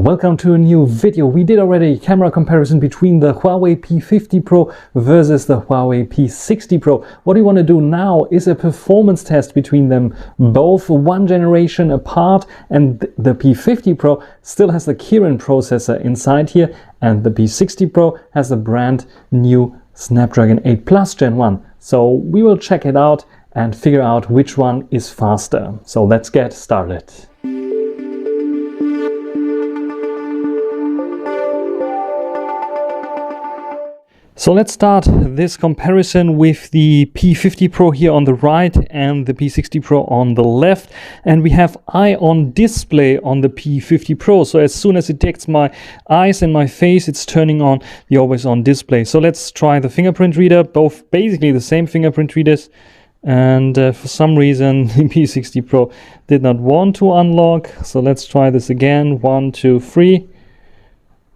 Welcome to a new video. We did already a camera comparison between the Huawei P50 Pro versus the Huawei P60 Pro. What we want to do now is a performance test between them, both one generation apart, and the P50 Pro still has the Kirin processor inside here, and the P60 Pro has the brand new Snapdragon 8 Plus Gen 1. So we will check it out and figure out which one is faster. So let's get started. So let's start this comparison with the P50 Pro here on the right and the P60 Pro on the left. And we have eye on display on the P50 Pro. So as soon as it detects my eyes and my face, it's turning on the always on display. So let's try the fingerprint reader, both basically the same fingerprint readers. And for some reason, the P60 Pro did not want to unlock. So let's try this again. 1, 2, 3.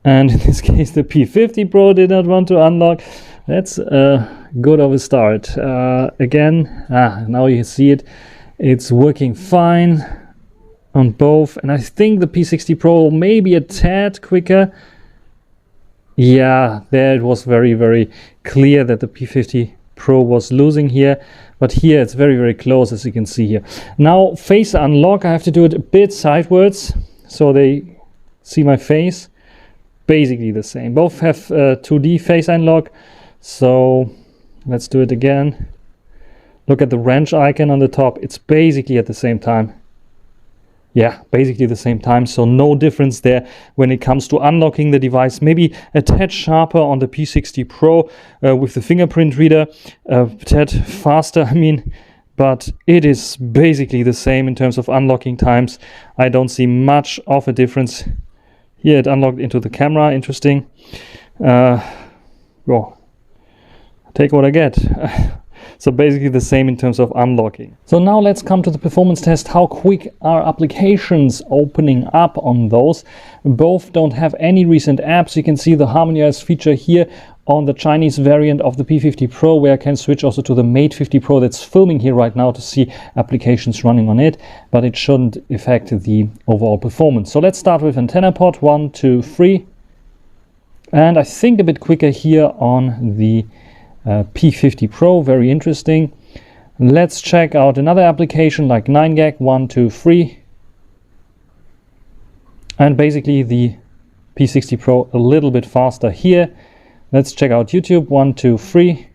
And in this case, the P50 Pro did not want to unlock. That's good of a start. Again, now you see it. It's working fine on both. And I think the P60 Pro may be a tad quicker. Yeah, there it was very, very clear that the P50 Pro was losing here. But here it's very, very close, as you can see here. Now, face unlock, I have to do it a bit sideways so they see my face. Basically the same. Both have 2D face unlock. So let's do it again. Look at the wrench icon on the top. It's basically at the same time. Yeah, basically the same time. So no difference there when it comes to unlocking the device. Maybe a tad sharper on the P60 Pro with the fingerprint reader. A tad faster, I mean. But it is basically the same in terms of unlocking times. I don't see much of a difference. Here it unlocked into the camera, interesting. Well, take what I get. So basically the same in terms of unlocking. So now let's come to the performance test. How quick are applications opening up on those? Both don't have any recent apps. You can see the HarmonyOS feature here on the Chinese variant of the P50 Pro, where I can switch also to the Mate 50 Pro that's filming here right now to see applications running on it, but it shouldn't affect the overall performance. So let's start with antenna port, 1, 2, 3. And I think a bit quicker here on the P50 Pro, very interesting. Let's check out another application like 9GAG, 1, 2, 3. And basically the P60 Pro a little bit faster here. Let's check out YouTube, 1, 2, 3.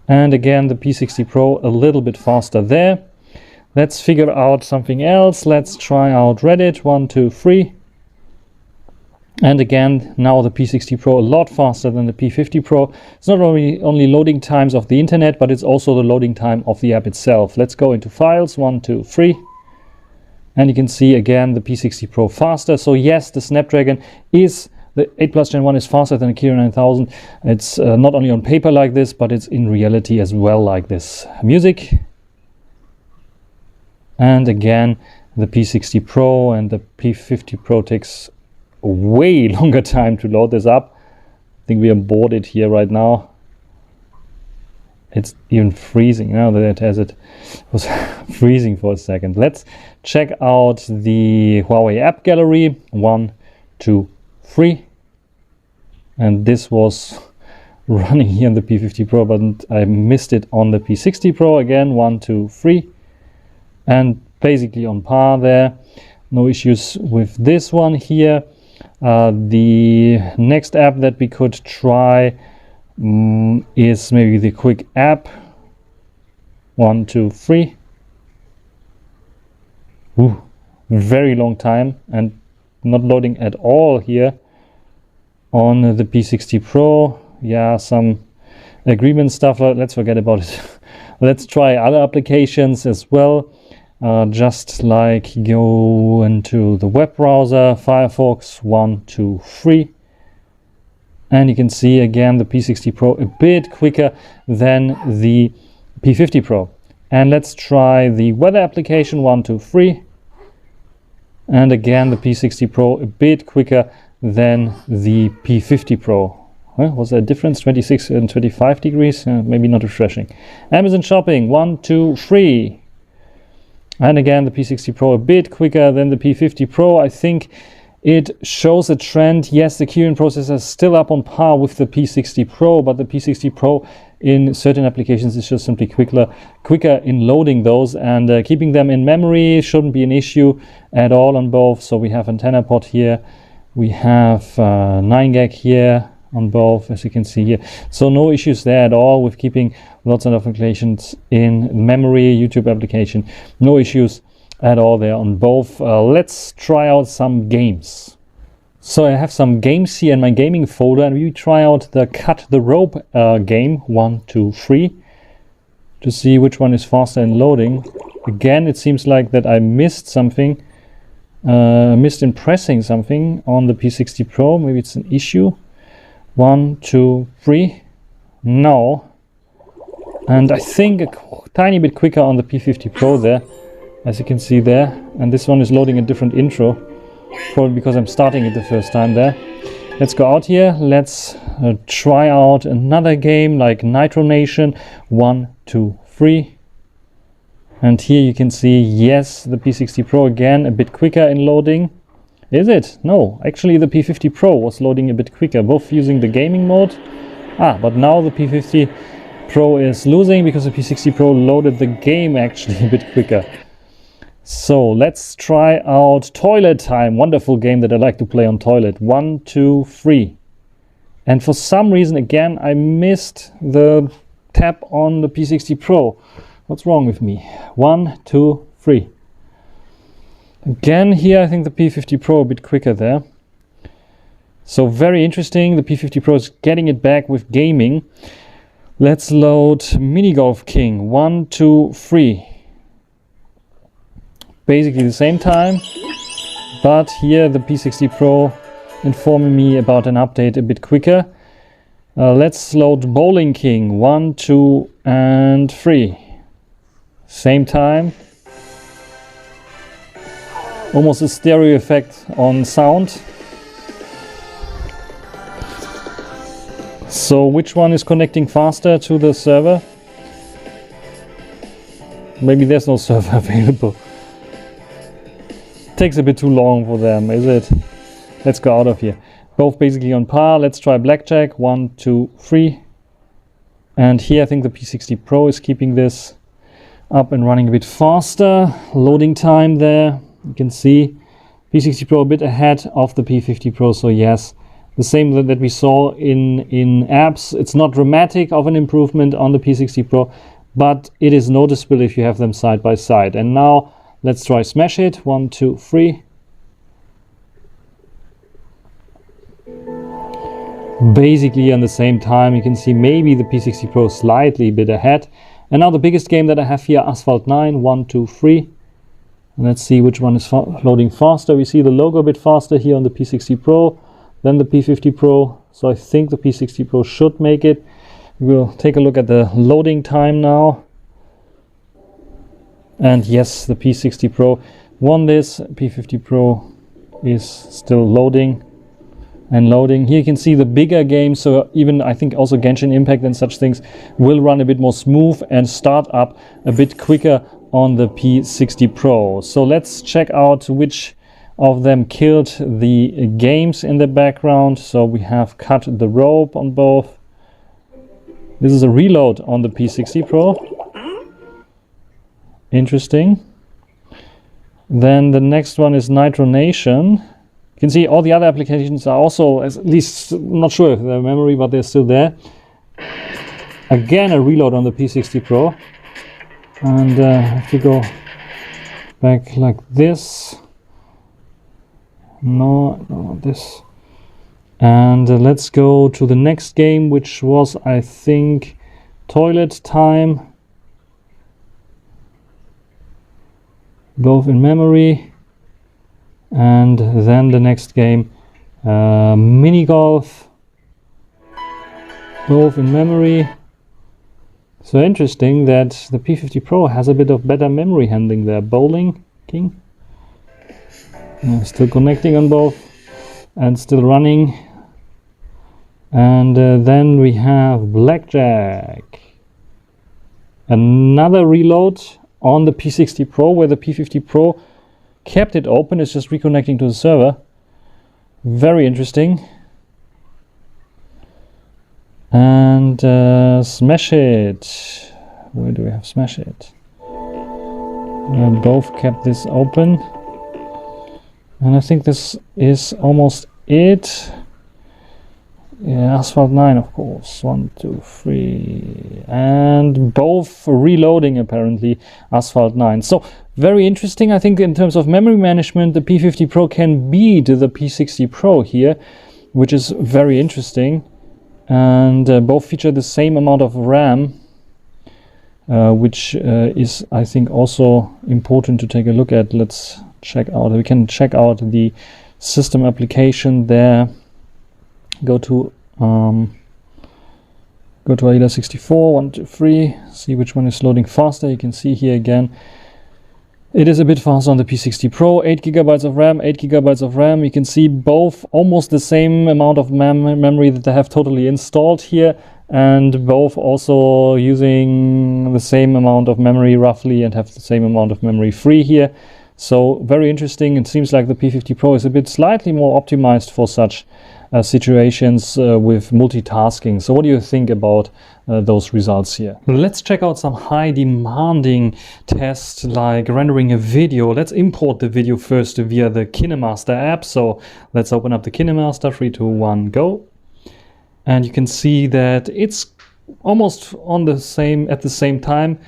And again, the P60 Pro a little bit faster there. Let's figure out something else. Let's try out Reddit, 1, 2, 3. And again, now the P60 Pro a lot faster than the P50 Pro. It's not only loading times of the internet, but it's also the loading time of the app itself. Let's go into files, 1, 2, 3. And you can see again the P60 Pro faster. So yes, the Snapdragon is the 8 Plus Gen 1 is faster than the Kirin 9000. It's not only on paper like this, but it's in reality as well like this. Music. And again, the P60 Pro and the P50 Pro takes way longer time to load this up. I think we are boarded here right now. It's even freezing now that it was freezing for a second. Let's check out the Huawei app gallery, 1, 2, 3. And this was running here on the P50 Pro, but I missed it on the P60 Pro. Again, 1, 2, 3. And basically on par there. No issues with this one here. The next app that we could try is maybe the quick app. 1, 2, 3. Ooh, very long time and not loading at all here on the P60 Pro. Yeah, some agreement stuff. Let's forget about it. Let's try other applications as well. Just like go into the web browser, Firefox, 1, 2, 3. And you can see again the P60 Pro a bit quicker than the P50 Pro. And let's try the weather application, 1, 2, 3. And again the P60 Pro a bit quicker than the P50 Pro. Well, was there a difference? 26 and 25 degrees? Maybe not refreshing. Amazon shopping, 1, 2, 3. And again, the P60 Pro a bit quicker than the P50 Pro. I think it shows a trend. Yes, the Kirin processor is still up on par with the P60 Pro, but the P60 Pro in certain applications is just simply quicker in loading those, and keeping them in memory shouldn't be an issue at all on both. So we have antenna port here, we have 9 gig here on both, as you can see here. So no issues there at all with keeping lots of applications in memory. YouTube application, no issues at all there on both. Let's try out some games. So I have some games here in my gaming folder, and we try out the Cut the Rope game 1, 2, 3 to see which one is faster in loading. Again, it seems like that I missed something, missed in pressing something on the P60 Pro. Maybe it's an issue. 1, 2, 3. No. And I think a tiny bit quicker on the P50 Pro there, as you can see there. And this one is loading a different intro, probably because I'm starting it the first time there. Let's go out here. Let's try out another game like Nitro Nation 1, 2, 3. And here you can see, yes, the P60 Pro again a bit quicker in loading. Is it? No, actually the P50 Pro was loading a bit quicker, both using the gaming mode. But now the P50 Pro is losing because the P60 Pro loaded the game actually a bit quicker. So let's try out Toilet Time, wonderful game that I like to play on toilet. 1, 2, 3. And for some reason, again, I missed the tap on the P60 Pro. What's wrong with me? 1, 2, 3. Again, here I think the P50 Pro a bit quicker there. So very interesting. The P50 Pro is getting it back with gaming. Let's load Mini Golf King 1, 2, 3. Basically the same time, but here the P60 Pro informing me about an update a bit quicker. Let's load Bowling King 1, 2, and 3. Same time. Almost a stereo effect on sound. So which one is connecting faster to the server? Maybe there's no server available. Takes a bit too long for them, is it? Let's go out of here. Both basically on par. Let's try Blackjack 1, 2, 3. And here I think the P60 Pro is keeping this up and running a bit faster. Loading time there, you can see P60 Pro a bit ahead of the P50 Pro. So yes, the same that we saw in apps. It's not dramatic of an improvement on the P60 Pro, but it is noticeable if you have them side by side. And now let's try Smash It 1, 2, 3. Basically on the same time, you can see maybe the P60 Pro slightly a bit ahead. And now the biggest game that I have here, Asphalt 9 1, 2, 3. And let's see which one is loading faster. We see the logo a bit faster here on the P60 Pro than the P50 Pro. So I think the P60 Pro should make it. We'll take a look at the loading time now. And yes, the P60 Pro won this. P50 Pro is still loading and loading. Here you can see the bigger games, so even I think also Genshin Impact and such things will run a bit more smooth and start up a bit quicker on the P60 Pro. So let's check out which of them killed the games in the background. So we have Cut the Rope on both. This is a reload on the P60 Pro. Interesting. Then the next one is Nitro Nation. You can see all the other applications are also, at least, not sure if they're memory, but they're still there. Again, a reload on the P60 Pro. And if you go back like this. No, this. And let's go to the next game, which was, I think, Toilet Time. Both in memory. And then the next game, Mini Golf. Both in memory. So interesting that the P50 Pro has a bit of better memory handling there. Bowling King. Still connecting on both and still running. And then we have Blackjack. Another reload on the P60 Pro, where the P50 Pro kept it open. It's just reconnecting to the server. Very interesting. And smash it. Where do we have smash it? Both kept this open. And I think this is almost it. Yeah, Asphalt 9, of course. 1, 2, 3. And both reloading, apparently, Asphalt 9. So, very interesting. I think in terms of memory management, the P50 Pro can beat the P60 Pro here, which is very interesting. And both feature the same amount of RAM, which is, I think, also important to take a look at. Let's check out. We can check out the system application there. Go to AIDA 64, 1, 2, 3, see which one is loading faster. You can see here again, it is a bit faster on the P60 Pro, 8 GB of RAM, 8 GB of RAM. You can see both almost the same amount of memory that they have totally installed here, and both also using the same amount of memory roughly and have the same amount of memory free here. So very interesting. It seems like the P50 Pro is a bit slightly more optimized for such situations with multitasking. So what do you think about those results here? Let's check out some high demanding tests like rendering a video. Let's import the video first via the KineMaster app. So let's open up the KineMaster. 3, 2, 1, go. And you can see that it's almost on the same at the same time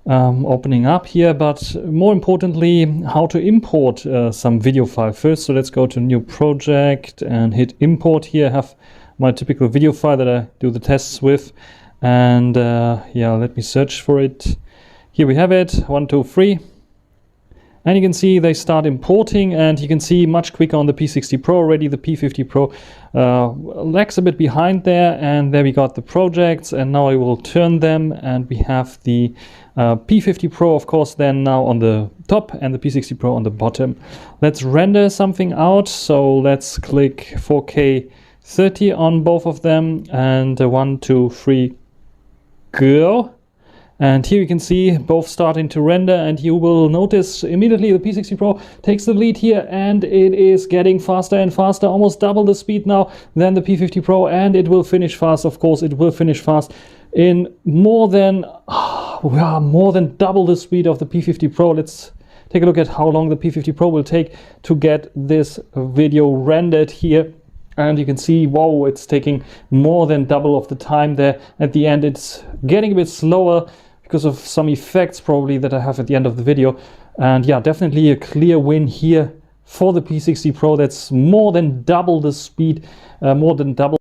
opening up here, but more importantly, how to import some video file first. So let's go to new project and hit import here. I have my typical video file that I do the tests with, and yeah, let me search for it. Here we have it, 1, 2, 3. And you can see they start importing, and you can see much quicker on the P60 Pro already. The P50 Pro lags a bit behind there, and there we got the projects, and now I will turn them, and we have the P50 Pro, of course, then now on the top and the P60 Pro on the bottom. Let's render something out. So let's click 4K 30 on both of them, and 1, 2, 3, go. And here you can see both starting to render, and you will notice immediately the P60 Pro takes the lead here, and it is getting faster and faster, almost double the speed now than the P50 Pro, and it will finish fast. Of course, it will finish fast in more than double the speed of the P50 Pro. Let's take a look at how long the P50 Pro will take to get this video rendered here. And you can see, whoa, it's taking more than double of the time there. At the end, it's getting a bit slower because of some effects probably that I have at the end of the video. And yeah, definitely a clear win here for the P60 Pro. That's more than double the speed, more than double.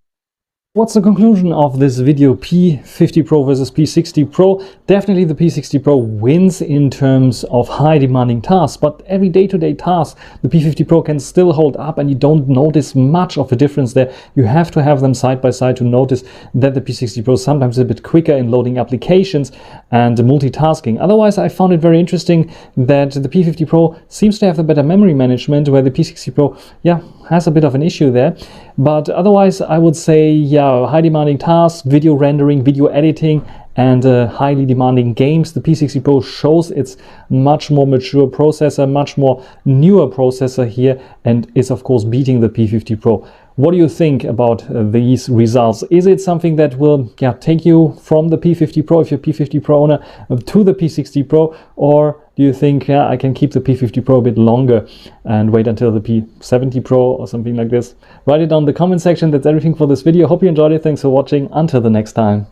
What's the conclusion of this video? P50 Pro versus P60 Pro. Definitely the P60 Pro wins in terms of high demanding tasks, but every day-to-day task the P50 Pro can still hold up, and you don't notice much of a difference there. You have to have them side by side to notice that the P60 Pro is sometimes a bit quicker in loading applications and multitasking. Otherwise, I found it very interesting that the P50 Pro seems to have the better memory management, where the P60 Pro, yeah, has a bit of an issue there. But otherwise, I would say, yeah, high demanding tasks, video rendering, video editing, and highly demanding games, the P60 Pro shows its much more mature processor, much more newer processor here, and is of course beating the P50 Pro. What do you think about these results? Is it something that will take you from the P50 Pro, if you're a P50 Pro owner, to the P60 Pro? Or do you think, yeah, I can keep the P50 Pro a bit longer and wait until the P70 Pro or something like this? Write it down in the comment section. That's everything for this video. Hope you enjoyed it. Thanks for watching. Until the next time.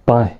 Bye.